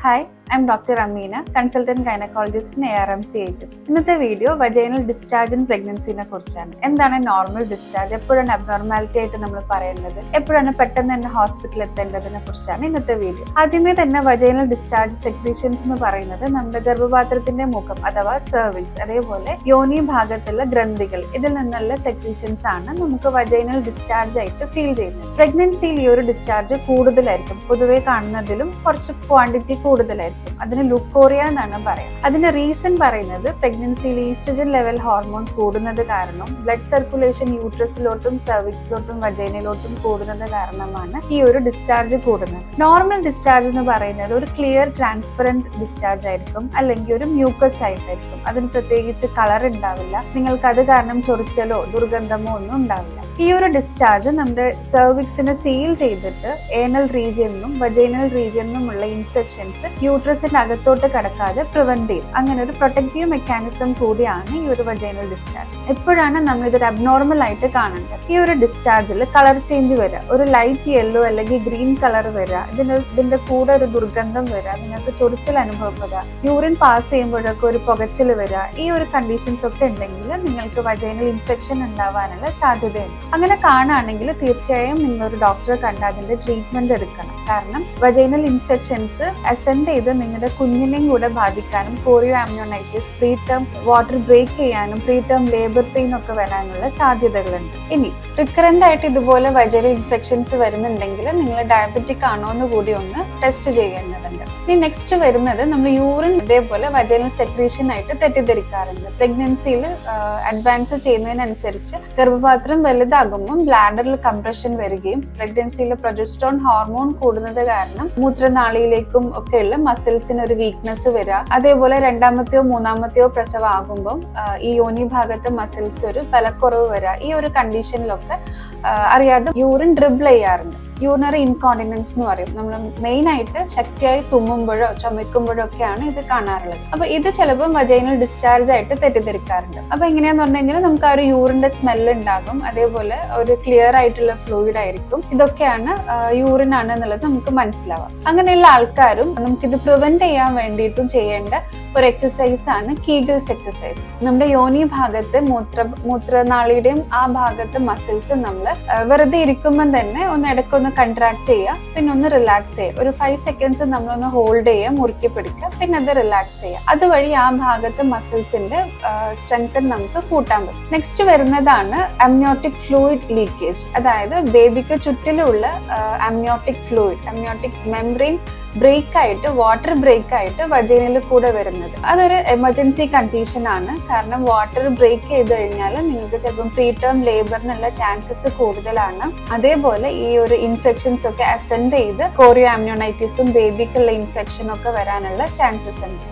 Hi, I'm Dr. Amina, consultant gynecologist in ARMCHS. ഇന്നത്തെ video vaginal discharge in പ്രഗ്നൻസിനെ കുറിച്ചാണ്. എന്താണ് normal discharge, എപ്പോഴാണ് abnormality ആയിട്ട് നമ്മൾ പറയുന്നത്, എപ്പോഴാണ് പെട്ടെന്ന് തന്നെ ഹോസ്പിറ്റലിൽ എത്തേണ്ടതിനെ കുറിച്ചാണ് ഇന്നത്തെ വീഡിയോ. ആദ്യമേ തന്നെ വജൈനൽ ഡിസ്ചാർജ് സെക്രീഷൻസ് എന്ന് പറയുന്നത് നമ്മുടെ ഗർഭപാത്രത്തിന്റെ മുഖം അഥവാ സെർവിക്സ്, അതേപോലെ യോനി ഭാഗത്തുള്ള ഗ്രന്ഥികൾ, ഇതിൽ നിന്നുള്ള സെക്രീഷൻസ് ആണ് നമുക്ക് വജൈനൽ ഡിസ്ചാർജ് ആയിട്ട് ഫീൽ ചെയ്യുന്നത്. പ്രഗ്നൻസിയിൽ ഈ ഒരു ഡിസ്ചാർജ് കൂടുതലായിരിക്കും, പൊതുവെ കാണുന്നതിലും കുറച്ച് ക്വാണ്ടിറ്റി കൂടുതലായിരിക്കും. അതിന് ലുക്കോറിയ എന്നാണ് പറയുക. അതിന്റെ റീസൺ പറയുന്നത് പ്രഗ്നൻസിയിൽ ഈസ്ട്രജൻ ലെവൽ ഹോർമോൺ കൂടുന്നത് കാരണം ബ്ലഡ് സർക്കുലേഷൻ യൂട്രസിലോട്ടും സെർവിക്സിലോട്ടും വജൈനയിലോട്ടും കൂടുന്നത് കാരണമാണ് ഈ ഒരു ഡിസ്ചാർജ് കൂടുന്നത്. നോർമൽ ഡിസ്ചാർജ് എന്ന് പറയുന്നത് ഒരു ക്ലിയർ ട്രാൻസ്പെറന്റ് ഡിസ്ചാർജ് ആയിരിക്കും, അല്ലെങ്കിൽ ഒരു മ്യൂക്കസ് ആയിട്ടായിരിക്കും. അതിന് പ്രത്യേകിച്ച് കളർ ഉണ്ടാവില്ല, നിങ്ങൾക്ക് അത് കാരണം ചൊറിച്ചലോ ദുർഗന്ധമോ ഒന്നും ഉണ്ടാവില്ല. ഈ ഒരു ഡിസ്ചാർജ് നമ്മുടെ സെർവിക്സിനെ സീൽ ചെയ്തിട്ട് ഏനൽ റീജിയനിലും വജൈനൽ റീജിയനിലുമുള്ള ഇൻഫെക്ഷൻസ് യൂട്രസിന്റെ അകത്തോട്ട് കടക്കാതെ പ്രിവെന്റ് ചെയ്യും. അങ്ങനെ ഒരു പ്രൊട്ടക്റ്റീവ് മെക്കാനിസം കൂടിയാണ് ഈ ഒരു വജൈനൽ ഡിസ്ചാർജ്. എപ്പോഴാണ് നമ്മൾ ഇതൊരു അബ്നോർമൽ ആയിട്ട് കാണേണ്ടത്? ഈ ഒരു ഡിസ്ചാർജിൽ കളർ ചേഞ്ച് വരിക, ഒരു ലൈറ്റ് യെല്ലോ അല്ലെങ്കിൽ ഗ്രീൻ കളർ വരിക, ഇതിന്റെ കൂടെ ഒരു ദുർഗന്ധം വരിക, നിങ്ങൾക്ക് ചൊറിച്ചൽ അനുഭവപ്പെടുക, യൂറിൻ പാസ് ചെയ്യുമ്പോഴൊക്കെ ഒരു പുകച്ചിൽ വരിക, ഈ ഒരു കണ്ടീഷൻസ് ഒക്കെ ഉണ്ടെങ്കിൽ നിങ്ങൾക്ക് വജൈനൽ ഇൻഫെക്ഷൻ ഉണ്ടാവാനുള്ള സാധ്യതയുണ്ട്. അങ്ങനെ കാണുകയാണെങ്കിൽ തീർച്ചയായും നിങ്ങളൊരു ഡോക്ടറെ കണ്ട് അതിന്റെ ട്രീറ്റ്മെന്റ് എടുക്കണം. കാരണം വജൈനൽ ഇൻഫെക്ഷൻസ് അസെൻഡ് ചെയ്ത് നിങ്ങളുടെ കുഞ്ഞിനെയും കൂടെ ബാധിക്കാനും കോറിയോ ആംനിയോണൈറ്റിസ്, പ്രീടേം വാട്ടർ ബ്രേക്ക് ചെയ്യാനും പ്രീടേം ലേബർ പെയിൻ ഒക്കെ വരാനുള്ള സാധ്യതകളുണ്ട്. ഇനി റിക്കറന്റ് ആയിട്ട് ഇതുപോലെ വജൈനൽ ഇൻഫെക്ഷൻസ് വരുന്നുണ്ടെങ്കിൽ നിങ്ങൾ ഡയബറ്റിക് ആണോ എന്ന് കൂടി ഒന്ന് ടെസ്റ്റ് ചെയ്യേണ്ടതുണ്ട്. ഇനി നെക്സ്റ്റ് വരുന്നത് നമ്മൾ യൂറിൻ ഇതേപോലെ വജൈനൽ സെക്രീഷൻ ആയിട്ട് തെറ്റിദ്ധരിക്കാറുണ്ട്. പ്രഗ്നൻസിയിൽ അഡ്വാൻസ് ചെയ്യുന്നതിനനുസരിച്ച് ഗർഭപാത്രം വലുതാകുമ്പോൾ ബ്ലാഡറിൽ കംപ്രഷൻ വരികയും പ്രഗ്നൻസിയിൽ പ്രൊജസ്ട്രോൺ ഹോർമോൺ കൂടുന്നത് കാരണം മൂത്രനാളിയിലേക്കും ഒക്കെയുള്ള മസിൽസിന് ഒരു വീക്ക്നെസ് വരിക. അതേപോലെ രണ്ടാമത്തെയോ മൂന്നാമത്തെയോ പ്രസവം ആകുമ്പോൾ ഈ യോനി ഭാഗത്തെ മസിൽസ് ഒരു ബലക്കുറവ് വരിക. ഈ ഒരു കണ്ടീഷനിലൊക്കെ അറിയാതെ യൂറിൻ ഡ്രിബിൾ ചെയ്യാറുണ്ട്. യൂറിനറി ഇൻകോണ്ടിനൻസ് എന്ന് പറയും. നമ്മൾ മെയിൻ ആയിട്ട് ശക്തിയായി തുമ്മുമ്പോഴോ ചുമക്കുമ്പോഴോ ഒക്കെയാണ് ഇത് കാണാറുള്ളത്. അപ്പൊ ഇത് ചിലപ്പോൾ വജൈനൽ ഡിസ്ചാർജ് ആയിട്ട് തെറ്റിദ്ധരിക്കാറുണ്ട്. അപ്പൊ എങ്ങനെയാന്ന് പറഞ്ഞു കഴിഞ്ഞാൽ നമുക്ക് ആ ഒരു യൂറിന്റെ സ്മെല്ല് ഉണ്ടാകും, അതേപോലെ ഒരു ക്ലിയർ ആയിട്ടുള്ള ഫ്ലൂയിഡ് ആയിരിക്കും. ഇതൊക്കെയാണ് യൂറിൻ ആണ് എന്നുള്ളത് നമുക്ക് മനസ്സിലാവാം. അങ്ങനെയുള്ള ആൾക്കാരും നമുക്കിത് പ്രിവെന്റ് ചെയ്യാൻ വേണ്ടിയിട്ടും ചെയ്യേണ്ട ഒരു എക്സസൈസ് ആണ് കീഗിൾസ് എക്സസൈസ്. നമ്മുടെ യോനി ഭാഗത്ത് മൂത്രനാളിയുടെയും ആ ഭാഗത്തെ മസിൽസ് നമ്മൾ വെറുതെ ഇരിക്കുമ്പോൾ തന്നെ ഒന്ന് ഇടയ്ക്കൊന്ന് കൺട്രാക്ട് ചെയ്യുക, പിന്നെ ഒന്ന് റിലാക്സ് ചെയ്യുക. ഒരു 5 സെക്കൻഡ്സ് നമ്മളൊന്ന് ഹോൾഡ് ചെയ്യുക, മുറുക്കി പിടിക്കുക, പിന്നെ അത് റിലാക്സ് ചെയ്യുക. അതുവഴി ആ ഭാഗത്തെ മസിൽസിന്റെ സ്ട്രെങ്ത് നമുക്ക് കൂട്ടാൻ പറ്റും. നെക്സ്റ്റ് വരുന്നതാണ് അമ്നിയോട്ടിക് ഫ്ലൂയിഡ് ലീക്കേജ്. അതായത് ബേബിക്ക് ചുറ്റിലുള്ള amniotic fluid, amniotic membrane break ആയിട്ട്, വാട്ടർ ബ്രേക്ക് ആയിട്ട് വജൈനയിൽ കൂടെ വരുന്നത്. അതൊരു എമർജൻസി കണ്ടീഷൻ ആണ്. കാരണം വാട്ടർ ബ്രേക്ക് ചെയ്ത് കഴിഞ്ഞാൽ നിങ്ങൾക്ക് ചിലപ്പം പ്രീടേം ലേബറിനുള്ള ചാൻസസ് കൂടുതലാണ്. അതേപോലെ ഈ ഒരു ഇൻഫെക്ഷൻസ് ഒക്കെ അസെൻഡ് ചെയ്ത് കോറിയോ ആംനിയോണൈറ്റിസും ബേബിക്കുള്ള ഇൻഫെക്ഷനും ഒക്കെ വരാനുള്ള ചാൻസസ് ഉണ്ട്.